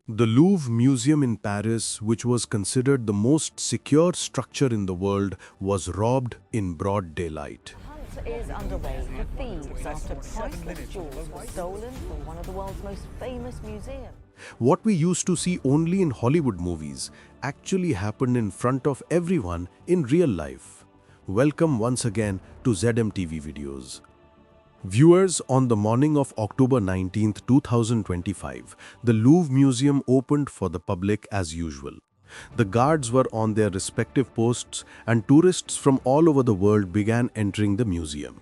The Louvre Museum in Paris, which was considered the most secure structure in the world, was robbed in broad daylight. Hunt is underway for thieves after priceless jewels were stolen from one of the world's most famous museums. What we used to see only in Hollywood movies actually happened in front of everyone in real life. Welcome once again to ZMTV Videos. Viewers, on the morning of October 19, 2025, the Louvre Museum opened for the public as usual. The guards were on their respective posts and tourists from all over the world began entering the museum.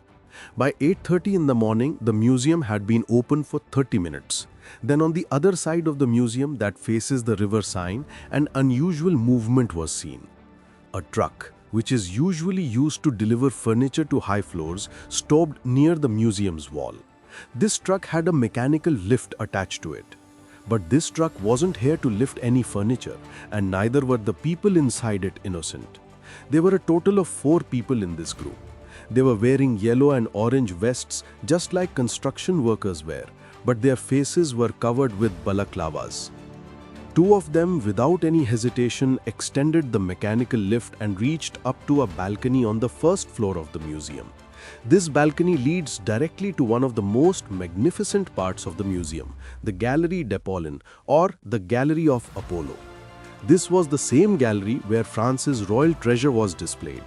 By 8:30 in the morning, the museum had been open for 30 minutes. Then on the other side of the museum that faces the river Seine, an unusual movement was seen. A truck, which is usually used to deliver furniture to high floors, stopped near the museum's wall. This truck had a mechanical lift attached to it. But this truck wasn't here to lift any furniture, and neither were the people inside it innocent. There were a total of 4 people in this group. They were wearing yellow and orange vests just like construction workers wear, but their faces were covered with balaclavas. 2 of them, without any hesitation, extended the mechanical lift and reached up to a balcony on the first floor of the museum. This balcony leads directly to one of the most magnificent parts of the museum, the Gallery d'Apollon, or the Gallery of Apollo. This was the same gallery where France's royal treasure was displayed.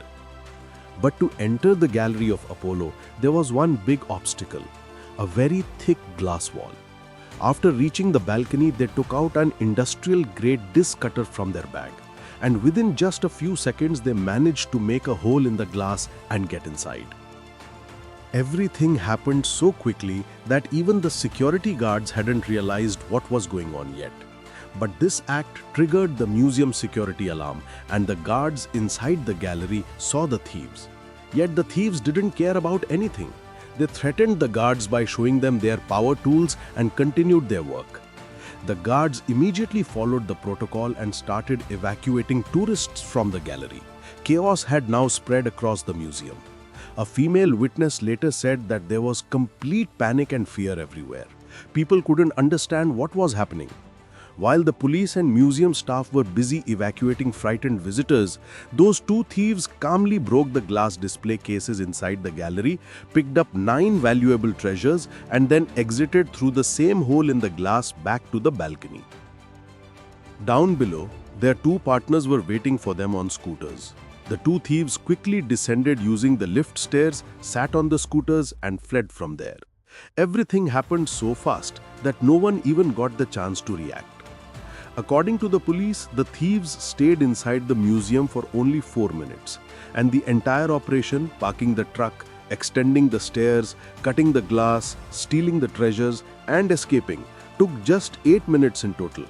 But to enter the Gallery of Apollo, there was one big obstacle, a very thick glass wall. After reaching the balcony, they took out an industrial-grade disc cutter from their bag, and within just a few seconds, they managed to make a hole in the glass and get inside. Everything happened so quickly that even the security guards hadn't realized what was going on yet. But this act triggered the museum security alarm, and the guards inside the gallery saw the thieves. Yet the thieves didn't care about anything. They threatened the guards by showing them their power tools and continued their work. The guards immediately followed the protocol and started evacuating tourists from the gallery. Chaos had now spread across the museum. A female witness later said that there was complete panic and fear everywhere. People couldn't understand what was happening. While the police and museum staff were busy evacuating frightened visitors, those 2 thieves calmly broke the glass display cases inside the gallery, picked up 9 valuable treasures, and then exited through the same hole in the glass back to the balcony. Down below, their 2 partners were waiting for them on scooters. The 2 thieves quickly descended using the lift stairs, sat on the scooters, and fled from there. Everything happened so fast that no one even got the chance to react. According to the police, the thieves stayed inside the museum for only 4 minutes, and the entire operation, parking the truck, extending the stairs, cutting the glass, stealing the treasures, and escaping, took just 8 minutes in total.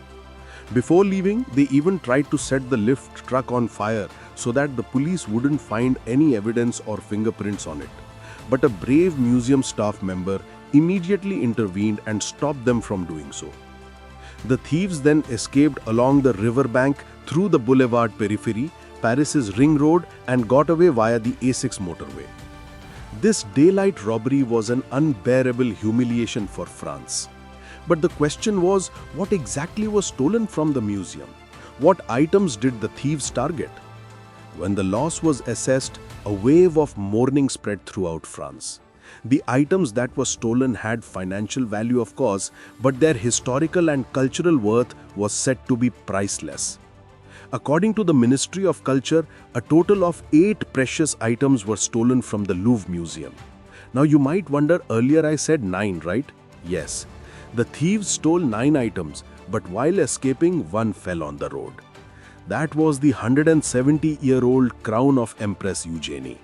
Before leaving, they even tried to set the lift truck on fire so that the police wouldn't find any evidence or fingerprints on it. But a brave museum staff member immediately intervened and stopped them from doing so. The thieves then escaped along the riverbank through the boulevard periphery, Paris's ring road, and got away via the A6 motorway. This daylight robbery was an unbearable humiliation for France. But the question was, what exactly was stolen from the museum? What items did the thieves target? When the loss was assessed, a wave of mourning spread throughout France. The items that were stolen had financial value, of course, but their historical and cultural worth was said to be priceless. According to the Ministry of Culture, a total of 8 precious items were stolen from the Louvre Museum. Now you might wonder, earlier I said 9, right? Yes. The thieves stole 9 items, but while escaping, one fell on the road. That was the 170-year-old crown of Empress Eugénie.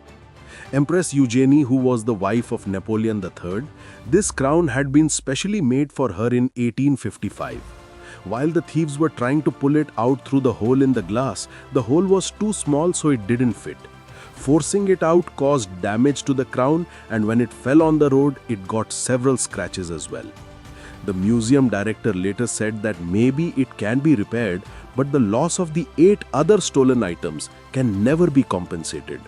Empress Eugénie, who was the wife of Napoleon III, this crown had been specially made for her in 1855. While the thieves were trying to pull it out through the hole in the glass, the hole was too small so it didn't fit. Forcing it out caused damage to the crown, and when it fell on the road, it got several scratches as well. The museum director later said that maybe it can be repaired, but the loss of the 8 other stolen items can never be compensated.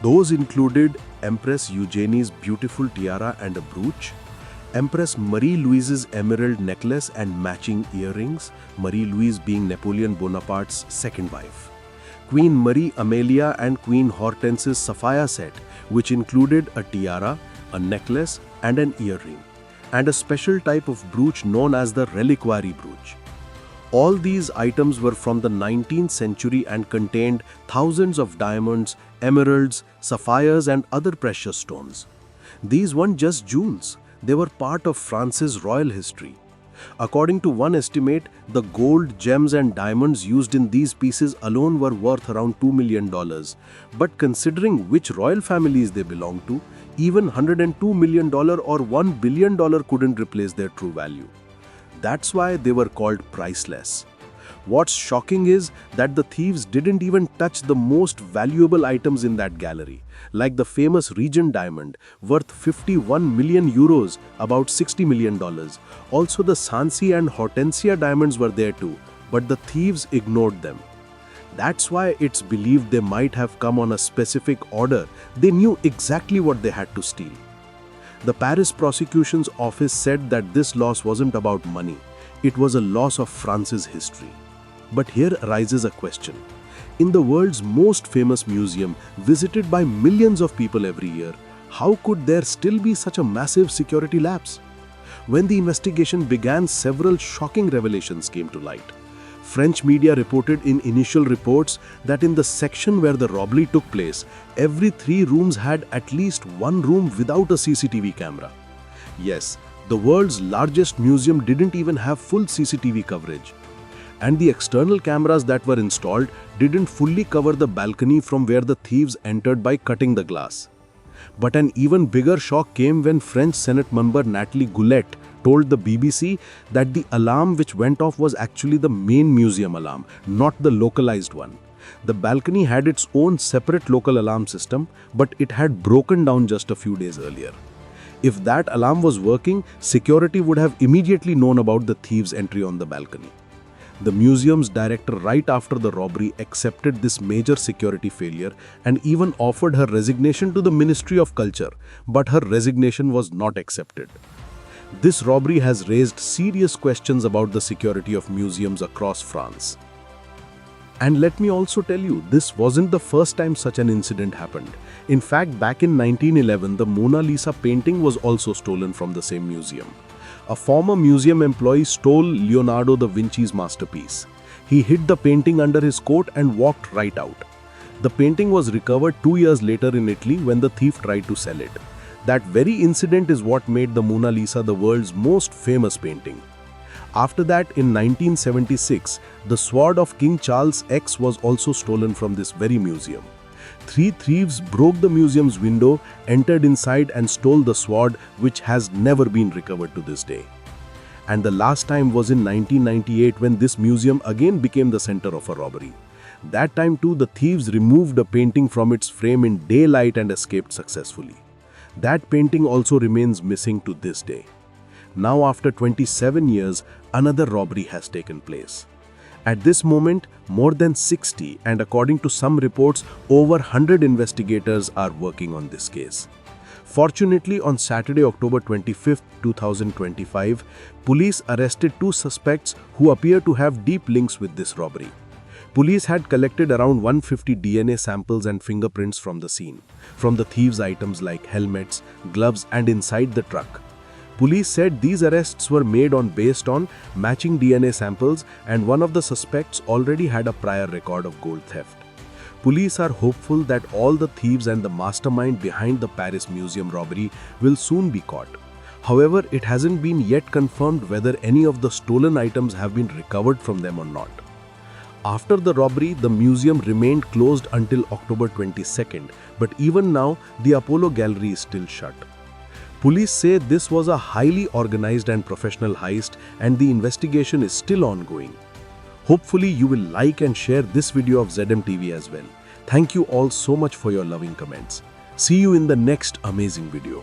Those included Empress Eugénie's beautiful tiara and a brooch, Empress Marie Louise's emerald necklace and matching earrings, Marie Louise being Napoleon Bonaparte's second wife. Queen Marie Amelia and Queen Hortense's sapphire set, which included a tiara, a necklace and an earring, and a special type of brooch known as the reliquary brooch. All these items were from the 19th century and contained thousands of diamonds, emeralds, sapphires and other precious stones. These weren't just jewels, they were part of France's royal history. According to one estimate, the gold, gems and diamonds used in these pieces alone were worth around $2 million. But considering which royal families they belonged to, even $102 million or $1 billion couldn't replace their true value. That's why they were called priceless. What's shocking is that the thieves didn't even touch the most valuable items in that gallery, like the famous Regent diamond, worth 51 million euros, about $60 million. Also, the Sancy and Hortensia diamonds were there too, but the thieves ignored them. That's why it's believed they might have come on a specific order. They knew exactly what they had to steal. The Paris prosecution's office said that this loss wasn't about money. It was a loss of France's history. But here arises a question. In the world's most famous museum, visited by millions of people every year, how could there still be such a massive security lapse? When the investigation began, several shocking revelations came to light. French media reported in initial reports that in the section where the robbery took place, every 3 rooms had at least one room without a CCTV camera. Yes, the world's largest museum didn't even have full CCTV coverage. And the external cameras that were installed didn't fully cover the balcony from where the thieves entered by cutting the glass. But an even bigger shock came when French Senate member Nathalie Goulet told the BBC that the alarm which went off was actually the main museum alarm, not the localized one. The balcony had its own separate local alarm system, but it had broken down just a few days earlier. If that alarm was working, security would have immediately known about the thieves' entry on the balcony. The museum's director, right after the robbery, accepted this major security failure and even offered her resignation to the Ministry of Culture, but her resignation was not accepted. This robbery has raised serious questions about the security of museums across France. And let me also tell you, this wasn't the first time such an incident happened. In fact, back in 1911, the Mona Lisa painting was also stolen from the same museum. A former museum employee stole Leonardo da Vinci's masterpiece. He hid the painting under his coat and walked right out. The painting was recovered 2 years later in Italy when the thief tried to sell it. That very incident is what made the Mona Lisa the world's most famous painting. After that, in 1976, the sword of King Charles X was also stolen from this very museum. 3 thieves broke the museum's window, entered inside and stole the sword, which has never been recovered to this day. And the last time was in 1998 when this museum again became the center of a robbery. That time too, the thieves removed a painting from its frame in daylight and escaped successfully. That painting also remains missing to this day. Now, after 27 years, another robbery has taken place. At this moment, more than 60 and according to some reports, over 100 investigators are working on this case. Fortunately, on Saturday, October 25, 2025, police arrested 2 suspects who appear to have deep links with this robbery. Police had collected around 150 DNA samples and fingerprints from the scene, from the thieves' items like helmets, gloves and inside the truck. Police said these arrests were made based on matching DNA samples, and one of the suspects already had a prior record of gold theft. Police are hopeful that all the thieves and the mastermind behind the Paris Museum robbery will soon be caught. However, it hasn't been yet confirmed whether any of the stolen items have been recovered from them or not. After the robbery, the museum remained closed until October 22nd, but even now, the Apollo Gallery is still shut. Police say this was a highly organized and professional heist, and the investigation is still ongoing. Hopefully, you will like and share this video of ZMTV as well. Thank you all so much for your loving comments. See you in the next amazing video.